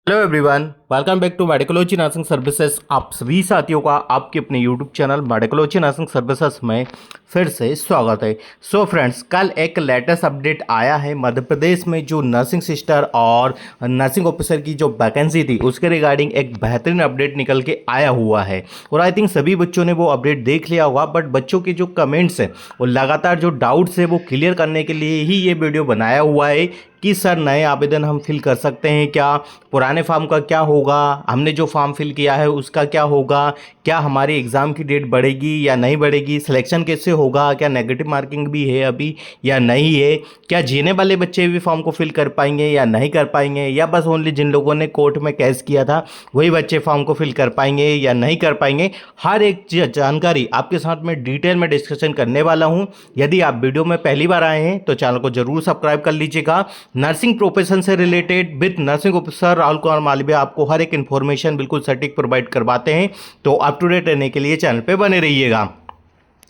Hello everyone, welcome back to Medicology nursing services. आप सभी साथियों का आपके अपने YouTube channel Medicology nursing services में फिर से स्वागत है। सो फ्रेंड्स, कल एक लेटेस्ट अपडेट आया है। मध्य प्रदेश में जो नर्सिंग सिस्टर और नर्सिंग ऑफिसर की जो वैकेंसी थी उसके रिगार्डिंग एक बेहतरीन अपडेट निकल के आया हुआ है और आई थिंक सभी बच्चों ने वो अपडेट देख लिया होगा। बट बच्चों के जो कमेंट्स हैं और लगातार जो डाउट्स है वो क्लियर करने के लिए ही ये वीडियो बनाया हुआ है कि सर नए आवेदन हम फिल कर सकते हैं क्या, पुराने फॉर्म का क्या होगा, हमने जो फॉर्म फिल किया है उसका क्या होगा, क्या हमारी एग्ज़ाम की डेट बढ़ेगी या नहीं बढ़ेगी, सिलेक्शन कैसे होगा, क्या नेगेटिव मार्किंग भी है अभी या नहीं है, क्या जीने वाले बच्चे भी फॉर्म को फिल कर पाएंगे या नहीं कर पाएंगे, या बस ओनली जिन लोगों ने कोर्ट में केस किया था वही बच्चे फॉर्म को फिल कर पाएंगे या नहीं कर पाएंगे। हर एक जानकारी आपके साथ में डिटेल में डिस्कशन करने वाला हूँ। यदि आप वीडियो में पहली बार आए हैं तो चैनल को जरूर सब्सक्राइब कर लीजिएगा। नर्सिंग प्रोफेशन से related with nursing officer Rahul Kumar Malviya आपको हर एक इन्फॉर्मेशन बिल्कुल सटीक प्रोवाइड करवाते हैं, तो अप टू डेट रहने के लिए चैनल पे बने रहिएगा।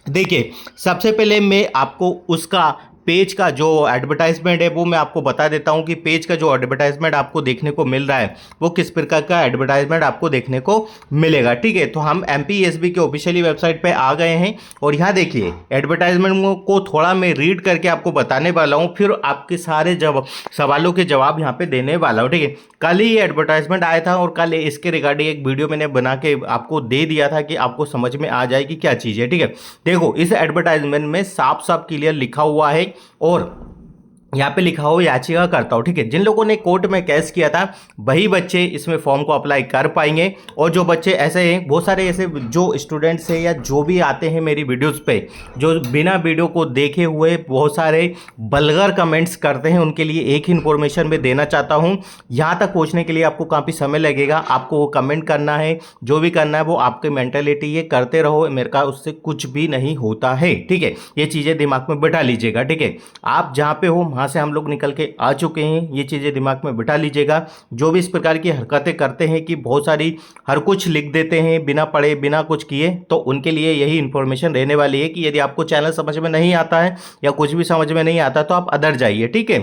देखिए, सबसे पहले मैं आपको उसका पेज का जो एडवर्टाइजमेंट है वो मैं आपको बता देता हूं कि पेज का जो एडवर्टाइजमेंट आपको देखने को मिल रहा है वो किस प्रकार का एडवर्टाइजमेंट आपको देखने को मिलेगा। ठीक है, तो हम एमपीएसबी के ऑफिशियली वेबसाइट पे आ गए हैं और यहाँ देखिए एडवर्टाइजमेंट को थोड़ा मैं रीड करके आपको बताने वाला हूँ, फिर आपके सारे सवालों के जवाब यहाँ पे देने वाला हूँ। ठीक है, कल ही ये एडवर्टाइजमेंट आया था और कल इसके रिगार्डिंग एक वीडियो मैंने बना के आपको दे दिया था कि आपको समझ में आ जाए कि क्या चीज़ है। ठीक है, देखो इस एडवर्टाइजमेंट में साफ साफ क्लियर लिखा हुआ है और यहाँ पे लिखा हो याचिका करता हूँ। ठीक है, जिन लोगों ने कोर्ट में केस किया था वही बच्चे इसमें फॉर्म को अप्लाई कर पाएंगे और जो बच्चे ऐसे हैं, बहुत सारे ऐसे जो स्टूडेंट्स हैं या जो भी आते हैं मेरी वीडियोस पे जो बिना वीडियो को देखे हुए बहुत सारे बल्गर कमेंट्स करते हैं, उनके लिए एक ही इन्फॉर्मेशन मैं देना चाहता हूँ। यहाँ तक पहुँचने के लिए आपको काफ़ी समय लगेगा, आपको वो कमेंट करना है, जो भी करना है वो आपकी मेंटेलिटी ये करते रहो, मेरे का उससे कुछ भी नहीं होता है। ठीक है, ये चीज़ें दिमाग में बिठा लीजिएगा। ठीक है, आप जहाँ पे हो वहाँ से हम लोग निकल के आ चुके हैं, ये चीज़ें दिमाग में बिठा लीजिएगा। जो भी इस प्रकार की हरकतें करते हैं कि बहुत सारी हर कुछ लिख देते हैं बिना पढ़े बिना कुछ किए, तो उनके लिए यही इन्फॉर्मेशन रहने वाली है कि यदि आपको चैनल समझ में नहीं आता है या कुछ भी समझ में नहीं आता तो आप अदर जाइए। ठीक है,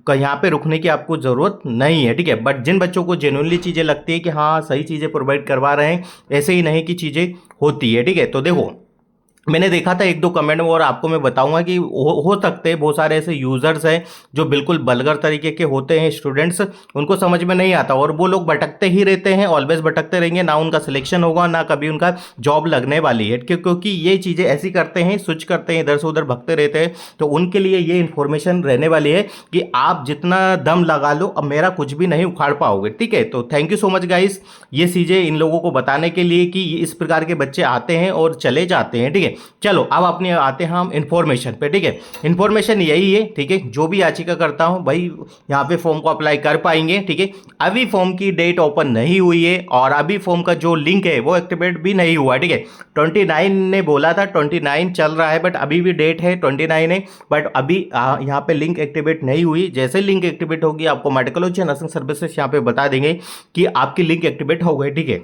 यहाँ पे रुकने की आपको ज़रूरत नहीं है। ठीक है, बट जिन बच्चों को जेन्युइनली चीज़ें लगती है कि हाँ सही चीज़ें प्रोवाइड करवा रहे हैं, ऐसे ही नहीं की चीज़ें होती है। ठीक है, तो देखो मैंने देखा था एक दो कमेंट में और आपको मैं बताऊंगा कि हो सकते हैं बहुत सारे ऐसे यूजर्स हैं जो बिल्कुल बल्गर तरीके के होते हैं स्टूडेंट्स, उनको समझ में नहीं आता और वो लोग भटकते ही रहते हैं, ऑलवेज भटकते रहेंगे, ना उनका सिलेक्शन होगा ना कभी उनका जॉब लगने वाली है। क्योंकि ये चीज़ें ऐसी करते हैं, स्विच करते हैं, इधर से उधर भगते रहते हैं, तो उनके लिए ये इन्फॉर्मेशन रहने वाली है कि आप जितना दम लगा लो अब मेरा कुछ भी नहीं उखाड़ पाओगे। ठीक है, तो thank you so much guys, ये चीज़ें इन लोगों को बताने के लिए कि इस प्रकार के बच्चे आते हैं और चले जाते हैं। ठीक है, चलो अब अपने आते हैं हम इन्फॉर्मेशन पे। ठीक है, इन्फॉर्मेशन यही है। ठीक है, जो भी याचिका करता हूं भाई यहाँ पे फॉर्म को अप्लाई कर पाएंगे। ठीक है, अभी फॉर्म की डेट ओपन नहीं हुई है और अभी फॉर्म का जो लिंक है वो एक्टिवेट भी नहीं हुआ है। ठीक है, 29 ने बोला था, 29 चल रहा है बट अभी भी डेट है 29 है, बट अभी यहाँ पे लिंक एक्टिवेट नहीं हुई। जैसे लिंक एक्टिवेट होगी आपको मेडिकोलॉजी नर्सिंग सर्विसेज यहाँ पे बता देंगे कि आपकी लिंक एक्टिवेट हो गई। ठीक है,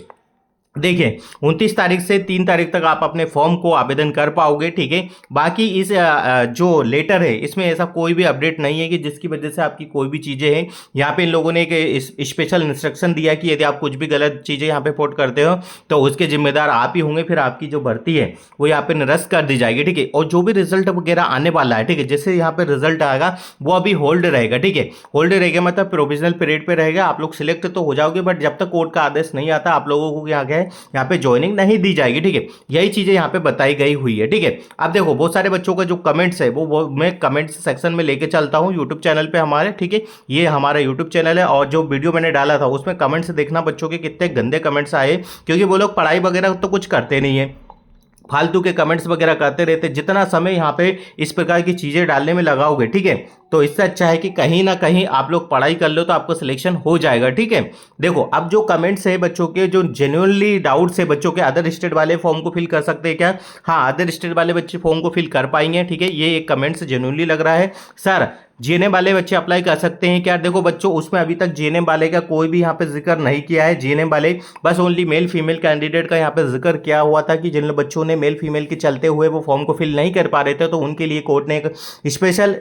देखिए 29 तारीख से 3 तारीख तक आप अपने फॉर्म को आवेदन कर पाओगे। ठीक है, बाकी इस जो लेटर है इसमें ऐसा कोई भी अपडेट नहीं है कि जिसकी वजह से आपकी कोई भी चीज़ें हैं। यहाँ पे इन लोगों ने एक स्पेशल इंस्ट्रक्शन दिया कि यदि आप कुछ भी गलत चीज़ें यहाँ पे पोर्ट करते हो तो उसके जिम्मेदार आप ही होंगे, फिर आपकी जो भर्ती है वो यहाँ पे निरस्त कर दी जाएगी। ठीक है, और जो भी रिजल्ट वगैरह आने वाला है, ठीक है, जैसे यहाँ पे रिजल्ट आएगा वो अभी होल्ड रहेगा। ठीक है, होल्ड रहेगा मतलब प्रोविजनल पीरियड पे रहेगा, आप लोग सिलेक्ट तो हो जाओगे बट जब तक कोर्ट का आदेश नहीं आता आप लोगों को क्या है यहाँ पे ज्वाइनिंग नहीं दी जाएगी। ठीक है, यही चीजें यहाँ पे बताई गई हुई है। ठीक है, अब देखो बहुत सारे बच्चों का जो कमेंट्स है वो मैं कमेंट्स सेक्शन में लेके चलता हूँ यूट्यूब चैनल पे हमारे। ठीक है, ये हमारा यूट्यूब चैनल है और जो वीडियो मैंने डाला था उसमें कमेंट्स देखना बच्चों के कितने गंदे कमेंट्स आए, क्योंकि वो लोग पढ़ाई वगैरह तो कुछ करते नहीं है, फालतू के कमेंट्स वगैरह करते रहते। जितना समय यहाँ पे इस प्रकार की चीज़ें डालने में लगाओगे, ठीक है, तो इससे अच्छा है कि कहीं ना कहीं आप लोग पढ़ाई कर लो तो आपको सिलेक्शन हो जाएगा। ठीक है, देखो अब जो कमेंट्स है बच्चों के, जो जेन्युइनली डाउट्स है बच्चों के, अदर स्टेट वाले फॉर्म को फिल कर सकते हैं क्या? हाँ, अदर स्टेट वाले बच्चे फॉर्म को फिल कर पाएंगे। ठीक है, ये एक कमेंट्स जेन्युइनली लग रहा है। सर जीएनएम वाले बच्चे अप्लाई कर सकते हैं क्या? देखो बच्चों, उसमें अभी तक जीएनएम वाले का कोई भी यहाँ पे जिक्र नहीं किया है। जीएनएम वाले बस ओनली मेल फीमेल कैंडिडेट का यहाँ पे जिक्र किया हुआ था कि जिन बच्चों ने मेल फीमेल के चलते हुए वो फॉर्म को फिल नहीं कर पा रहे थे तो उनके लिए कोर्ट ने एक स्पेशल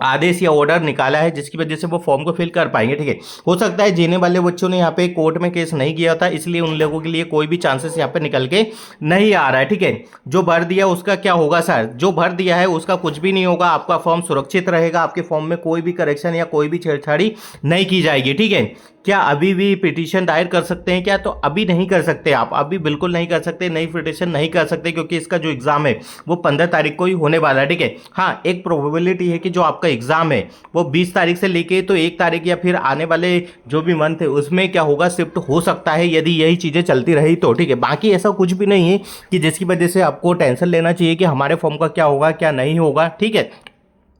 आदेश या ऑर्डर निकाला है जिसकी वजह से वो फॉर्म को फिल कर पाएंगे। ठीक है, हो सकता है जीने वाले बच्चों ने यहाँ पे कोर्ट में केस नहीं किया था, इसलिए उन लोगों के लिए कोई भी चांसेस यहाँ पे निकल के नहीं आ रहा है। ठीक है, जो भर दिया उसका क्या होगा सर, जो भर दिया है उसका कुछ भी नहीं होगा, आपका फॉर्म सुरक्षित रहेगा, आपके फॉर्म में कोई भी करेक्शन या कोई भी छेड़छाड़ी नहीं की जाएगी। ठीक है, क्या अभी भी पिटीशन दायर कर सकते हैं क्या, तो अभी नहीं कर सकते, आप अभी बिल्कुल नहीं कर सकते, नई पिटीशन नहीं कर सकते, क्योंकि इसका जो एग्जाम है वो 15 तारीख को ही होने वाला है। ठीक है, हाँ एक प्रोबेबिलिटी है कि जो आपका एग्जाम है वो 20 तारीख से लेके तो 1 तारीख या फिर आने वाले जो भी मंथ है उसमें क्या होगा, शिफ्ट हो सकता है यदि यही चीज़ें चलती रही तो। ठीक है, बाकी ऐसा कुछ भी नहीं है कि जिसकी वजह से आपको टेंशन लेना चाहिए कि हमारे फॉर्म का क्या होगा क्या नहीं होगा। ठीक है,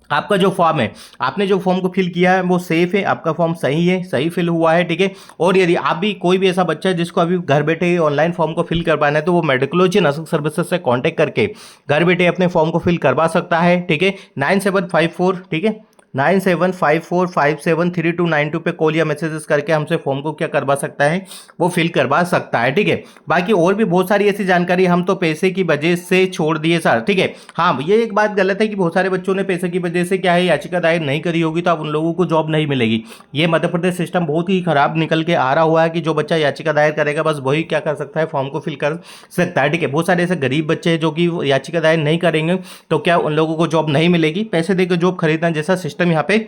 आपका जो फॉर्म है, आपने जो फॉर्म को फिल किया है वो सेफ है, आपका फॉर्म सही है, सही फिल हुआ है। ठीक है, और यदि आप भी कोई भी ऐसा बच्चा है जिसको अभी घर बैठे ऑनलाइन फॉर्म को फिल करवाना है तो वो मेडिकोलॉजी नर्सिंग सर्विसेज से कांटेक्ट करके घर बैठे अपने फॉर्म को फिल करवा सकता है। ठीक है, 9754, ठीक है 9754573292 पे कॉल या मैसेजेस करके हमसे फॉर्म को क्या करवा सकता है, वो फिल करवा सकता है। ठीक है, बाकी और भी बहुत सारी ऐसी जानकारी हम तो पैसे की वजह से छोड़ दिए सर। ठीक है, हाँ ये एक बात गलत है कि बहुत सारे बच्चों ने पैसे की वजह से क्या है याचिका दायर नहीं करी होगी तो अब उन लोगों को जॉब नहीं मिलेगी। ये मध्य प्रदेश सिस्टम बहुत ही खराब निकल के आ रहा हुआ है कि जो बच्चा याचिका दायर करेगा बस वही क्या कर सकता है, फॉर्म को फिल कर सकता है। ठीक है, बहुत सारे ऐसे गरीब बच्चे हैं जो कि याचिका दायर नहीं करेंगे तो क्या उन लोगों को जॉब नहीं मिलेगी, पैसे देकर जॉब खरीदना जैसा सिस्टम यहाँ पे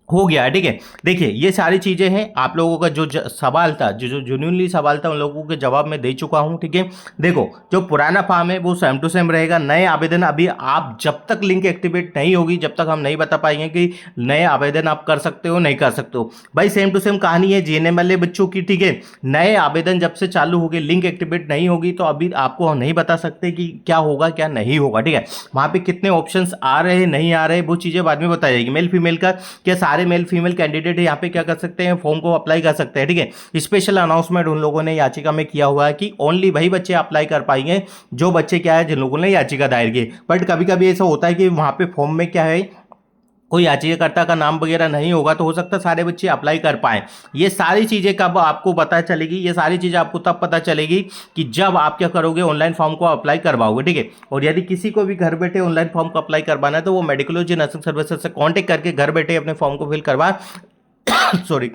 हो गया है। ठीक है, देखिए ये सारी चीजें हैं, आप लोगों का जो सवाल था, जो जेन्युइनली सवाल था उन लोगों के जवाब मैं दे चुका हूं। ठीक है, देखो जो पुराना फॉर्म है वो सेम टू सेम रहेगा, नए आवेदन अभी आप जब तक लिंक एक्टिवेट नहीं होगी जब तक हम नहीं बता पाएंगे कि नए आवेदन आप कर सकते हो नहीं कर सकते हो। भाई सेम टू सेम कहानी है जीएनएम वाले बच्चों की। ठीक है, नए आवेदन जब से चालू होगी लिंक एक्टिवेट नहीं होगी तो अभी आपको हम नहीं बता सकते कि क्या होगा क्या नहीं होगा। ठीक है, वहां पे कितने ऑप्शंस आ रहे हैं नहीं आ रहे वो चीजें बाद में बताई जाएगी। मेल फीमेल का क्या, सारे मेल फीमेल कैंडिडेट यहाँ पे क्या कर सकते हैं, फॉर्म को अप्लाई कर सकते हैं। ठीक है, स्पेशल अनाउंसमेंट उन लोगों ने याचिका में किया हुआ है कि ओनली वही बच्चे अप्लाई कर पाएंगे जो बच्चे क्या है जिन लोगों ने याचिका दायर की। बट कभी कभी ऐसा होता है कि वहां पे फॉर्म में क्या है कोई याचिकाकर्ता का नाम वगैरह नहीं होगा तो हो सकता है सारे बच्चे अप्लाई कर पाएं। ये सारी चीज़ें कब आपको पता चलेगी, ये सारी चीज़ें आपको तब पता चलेगी कि जब आप क्या करोगे, ऑनलाइन फॉर्म को अप्लाई करवाओगे। ठीक है, और यदि किसी को भी घर बैठे ऑनलाइन फॉर्म को अप्लाई करवाना है तो वो मेडिकोलॉजी नर्सिंग सर्विसेज से कॉन्टेक्ट करके घर बैठे अपने फॉर्म को फिल करवा सॉरी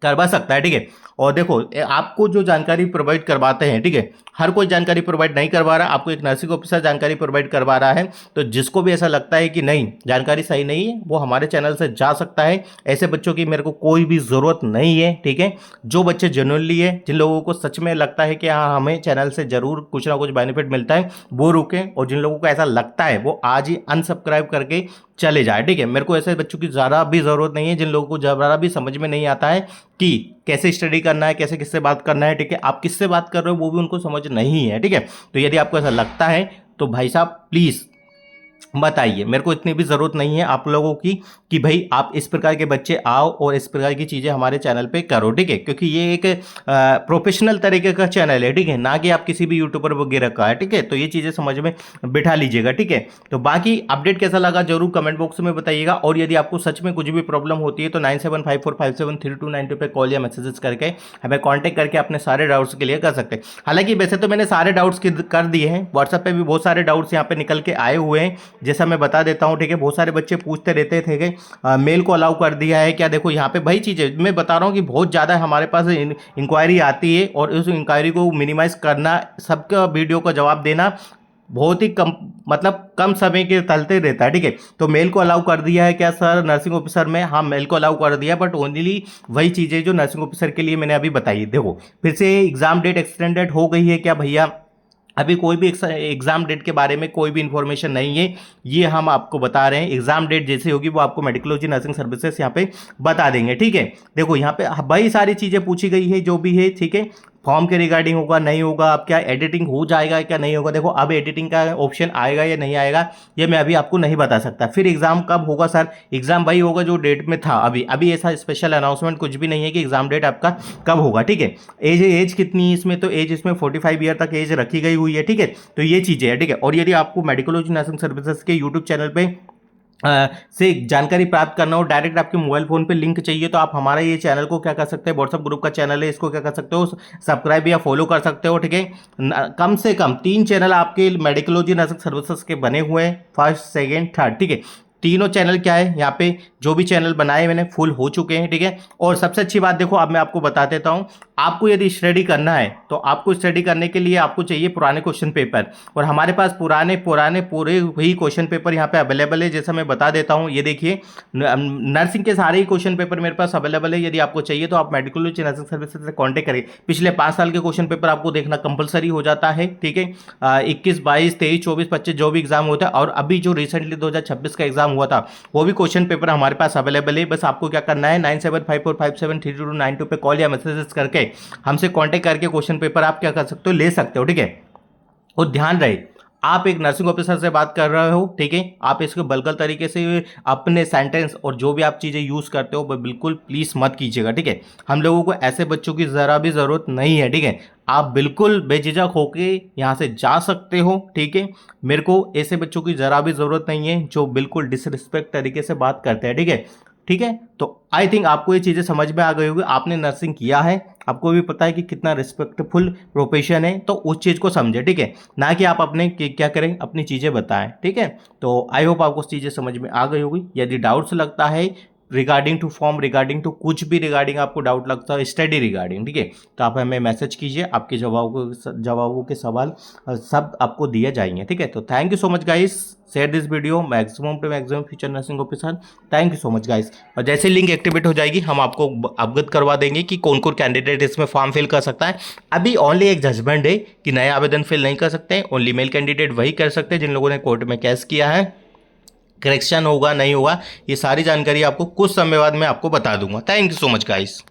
करवा सकता है। ठीक है, और देखो आपको जो जानकारी प्रोवाइड करवाते हैं, ठीक है हर कोई जानकारी प्रोवाइड नहीं करवा रहा, आपको एक नर्सिंग ऑफिसर जानकारी प्रोवाइड करवा रहा है। तो जिसको भी ऐसा लगता है कि नहीं जानकारी सही नहीं है वो हमारे चैनल से जा सकता है, ऐसे बच्चों की मेरे को कोई भी ज़रूरत नहीं है। ठीक है, जो बच्चे जेन्युइनली है, जिन लोगों को सच में लगता है कि हाँ हमें चैनल से जरूर कुछ ना कुछ बेनिफिट मिलता है वो रुकें, और जिन लोगों को ऐसा लगता है वो आज ही अनसब्सक्राइब करके चले जाए। ठीक है, मेरे को ऐसे बच्चों की ज़्यादा भी ज़रूरत नहीं है जिन लोगों को ज़रा भी समझ में नहीं आता है कि कैसे स्टडी करना है, कैसे किससे बात करना है। ठीक है, आप किससे बात कर रहे हो वो भी उनको समझ नहीं है। ठीक है, तो यदि आपको ऐसा लगता है तो भाई साहब प्लीज़ बताइए, मेरे को इतनी भी ज़रूरत नहीं है आप लोगों की कि भाई आप इस प्रकार के बच्चे आओ और इस प्रकार की चीज़ें हमारे चैनल पे करो। ठीक है, क्योंकि ये एक प्रोफेशनल तरीके का चैनल है। ठीक है, ना कि आप किसी भी यूट्यूबर वगैरह का है। ठीक है, तो ये चीज़ें समझ में बिठा लीजिएगा। ठीक है, तो बाकी अपडेट कैसा लगा जरूर कमेंट बॉक्स में बताइएगा, और यदि आपको सच में कुछ भी प्रॉब्लम होती है तो 9754573292 पे कॉल या मैसेजेस करके हमें कॉन्टैक्ट करके अपने सारे डाउट्स क्लियर कर सकते हैं। हालांकि वैसे तो मैंने सारे डाउट्स कर दिए हैं, व्हाट्सएप पे भी बहुत सारे डाउट्स यहाँ पे निकल के आए हुए हैं, जैसा मैं बता देता हूँ। ठीक है, बहुत सारे बच्चे पूछते रहते थे कि मेल को अलाउ कर दिया है क्या। देखो यहाँ पे वही चीज़ें मैं बता रहा हूँ कि बहुत ज़्यादा हमारे पास इंक्वायरी आती है और उस इंक्वायरी को मिनिमाइज करना, सबका वीडियो का जवाब देना बहुत ही कम, मतलब कम समय के चलते रहता है। ठीक है, तो मेल को अलाउ कर दिया है क्या सर नर्सिंग ऑफिसर में, हाँ मेल को अलाउ कर दिया, बट ओनली वही चीज़ें जो नर्सिंग ऑफिसर के लिए मैंने अभी बताई। देखो फिर से एग्जाम डेट एक्सटेंडेड हो गई है क्या भैया, अभी कोई भी एग्जाम डेट के बारे में कोई भी इंफॉर्मेशन नहीं है, ये हम आपको बता रहे हैं। एग्जाम डेट जैसे होगी वो आपको मेडिकोलॉजी नर्सिंग सर्विसेज यहाँ पे बता देंगे। ठीक है, देखो यहाँ पे भाई सारी चीज़ें पूछी गई है जो भी है। ठीक है, फॉर्म के रिगार्डिंग होगा नहीं होगा, अब क्या एडिटिंग हो जाएगा क्या नहीं होगा। देखो अब एडिटिंग का ऑप्शन आएगा या नहीं आएगा ये मैं अभी आपको नहीं बता सकता। फिर एग्जाम कब होगा सर, एग्जाम वही होगा जो डेट में था। अभी अभी ऐसा स्पेशल अनाउंसमेंट कुछ भी नहीं है कि एग्जाम डेट आपका कब होगा। ठीक है, एज कितनी है इसमें, तो एज इसमें 45 ईयर तक एज रखी गई हुई है। ठीक है, तो ये चीज़ें है। ठीक है, और यदि आपको मेडिकोलॉजी नर्सिंग सर्विसेज के यूट्यूब चैनल पे से जानकारी प्राप्त करना हो, डायरेक्ट आपके मोबाइल फोन पे लिंक चाहिए तो आप हमारा ये चैनल को क्या कर सकते हैं, व्हाट्सअप ग्रुप का चैनल है, इसको क्या कर सकते हो सब्सक्राइब या फॉलो कर सकते हो। ठीक है, कम से कम 3 चैनल आपके मेडिकोलॉजी नर्सिंग सर्विसेज के बने हुए हैं, फर्स्ट सेकेंड थर्ड। ठीक है, तीनों चैनल क्या है, यहाँ पे जो भी चैनल बनाए मैंने फुल हो चुके हैं, ठीक है। और सबसे अच्छी बात देखो, अब मैं आपको बता देता हूँ, आपको यदि स्टडी करना है तो आपको स्टडी करने के लिए आपको चाहिए पुराने क्वेश्चन पेपर, और हमारे पास पुराने पुराने पूरे वही क्वेश्चन पेपर यहाँ पे अवेलेबल है। जैसा मैं बता देता हूँ, ये देखिए नर्सिंग के सारे ही क्वेश्चन पेपर मेरे पास अवेलेबल है। यदि आपको चाहिए तो आप मेडिकल नर्सिंग सर्विसेज से कॉन्टेक्ट करें। पिछले 5 साल के क्वेश्चन पेपर आपको देखना कंपलसरी हो जाता है, ठीक है। 21, 22, 23, 24, 25 जो भी एग्जाम होता है, और अभी जो रिसेंटली 2026 का एग्जाम हुआ था वो भी क्वेश्चन पेपर हमारे पास अवेलेबल है। बस आपको क्या करना है, 9754573292 पे कॉल या मैसेजेस करके हमसे कांटेक्ट करके क्वेश्चन पेपर आप क्या कर सकते हो, ले सकते हो, ठीक है। और ध्यान रहे, आप एक नर्सिंग ऑफिसर से बात कर रहे हो, ठीक है। आप इसको बलगल तरीके से अपने सेंटेंस और जो भी आप चीज़ें यूज़ करते हो वो बिल्कुल प्लीज़ मत कीजिएगा, ठीक है। हम लोगों को ऐसे बच्चों की ज़रा भी ज़रूरत नहीं है, ठीक है। आप बिल्कुल बेझिझक होके यहाँ से जा सकते हो, ठीक है। मेरे को ऐसे बच्चों की ज़रा भी ज़रूरत नहीं है जो बिल्कुल डिसरिस्पेक्ट तरीके से बात करते हैं, ठीक है। ठीक है, तो आई थिंक आपको ये चीज़ें समझ में आ गई होगी। आपने नर्सिंग किया है, आपको भी पता है कि कितना रिस्पेक्टफुल प्रोफेशन है, तो उस चीज़ को समझे, ठीक है। ना कि आप अपने क्या करें, अपनी चीज़ें बताएं, ठीक है। तो आई होप आपको चीज़ें समझ में आ गई होगी। यदि डाउट्स लगता है regarding to form, regarding to कुछ भी रिगार्डिंग आपको डाउट लगता है स्टडी रिगार्डिंग, ठीक है, तो आप हमें मैसेज कीजिए। आपके जवाबों के सवाल सब आपको दिए जाएंगे, ठीक है। तो thank you so much guys, share this video maximum to maximum future nursing officer. Thank you so much guys. और जैसे लिंक एक्टिवेट हो जाएगी हम आपको अवगत करवा देंगे कि कौन कौन कैंडिडेट इसमें फॉर्म फिल कर सकता है। अभी ओनली एक जजमेंट है कि नए आवेदन फिल नहीं कर सकते, ओनली मेल कैंडिडेट वही कर सकते हैं जिन लोगों ने कोर्ट में केस किया है। करेक्शन होगा नहीं होगा ये सारी जानकारी आपको कुछ समय बाद मैं आपको बता दूंगा। Thank you so much guys.